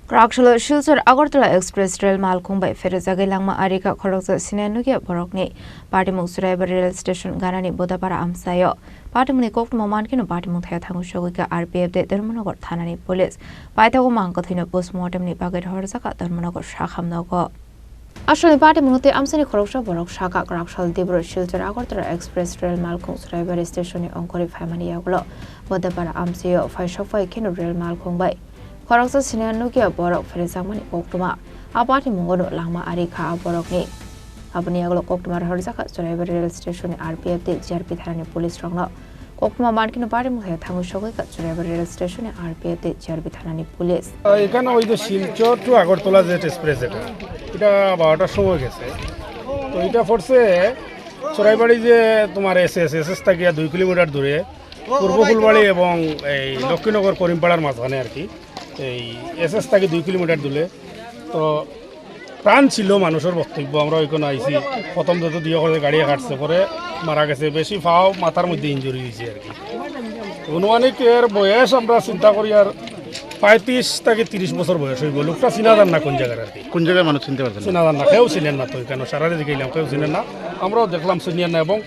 Kraksalo Shilchar-Agartala Express Rail Malkhung bai Pherjagwi Langma Arikha Khoroksa Siniya Nukya Borok ni Patimwng Churaibari Rail Station Gana ni Bodapara Amchaio Patimwng ni Koktwma Mankhe no Patimwng Thaio Thangwi Sogwikha RPF de Dharmanagar Thana ni Police Paithago Mankkwthwi no Mortem ni Bagwi Rohorjakha Dharmanagar Sakham Nogo Asli Patimwng te Amchaio Khoroksa Borok Shaka Kraksalo Tripura Shilchar-Agartala Express Rail Malkhung Churaibari Station ni Ongkori Famani Yagulo Bodapara Amchaio Pherjagwi keno Rail Malkhung bai Khoroksa Siniya Nukya Borok Pherejagwi Koktwma Patimwng no Langma Arikha Khoroksa ni Abani Yagulo Koktwma Rohorjakha Churaibari Rail Station ni RPF de Thana ni Police rongno Koktwma Mankhe no Patimwng Thaio Thangwi Sogwikha Churaibari Rail Station ni RPF de Thana ni Police এখানে ওই যে Silchar two Agartala যে express এটা 12টার সময় গেছে তো এটা পড়ছে চড়াইবাড়ি যে তোমার এসএস থেকে 2 কিলোমিটার দূরে পূর্ব ফুলবাড়ি এবং এই লক্ষ্মীনগর করিমপাড়ার মাঝখানে আর কি এই এসএস থেকে 2 কিলোমিটার দূরে তো প্রাণ ছিল মানুষের বক্তব্য আমরা ওইখানে আইছি প্রথম যত দিয়ে করে গাড়ি কাটছে পরে মারা গেছে বেশি ফাও মাথার মধ্যে ইনজুরি হয়েছে আর কি অনুমানিক এর বয়স আমরা চিন্তা করি আর 35 থেকে 30 বছর বয়স হইব লোকটা চিনা জান না কোন জায়গার আর কি কোন জায়গায় মানুষ চিনতে পারছেন চিনা জান না কেউ চিনেন না তো এখানে সারা দিকে গেলাম কেউ চিনেন না আমরাও দেখলাম চিনিয়েন না এবং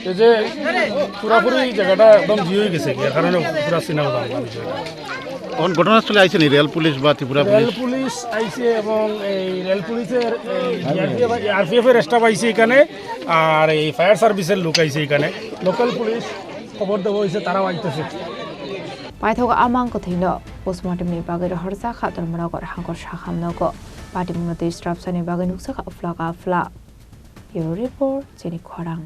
এই যে পুরাপুরি জায়গাটা একদম জি হয়ে গেছে এর কারণে পুরা চিনা জান না কোন ঘটনাস্থলে আইছেন রেল পুলিশ বা ত্রিপুরা রেল পুলিশ আইছে এবং এই রেল পুলিশের আরপিএফ এর স্টাফ আইছে এখানে আর এই ফায়ার সার্ভিসের লোক আইছে এখানে লোকাল পুলিশ খবর দেওয়া হয়েছে তারাও আইতেছে Paithago Mankkwthwi no postmortem ni Bagwi Rohorjakha Dharmanagar hangkor Sakham Nogo Patimwng no disruption ni Bagwi nuksaka Afla Bureau report Chini Khorang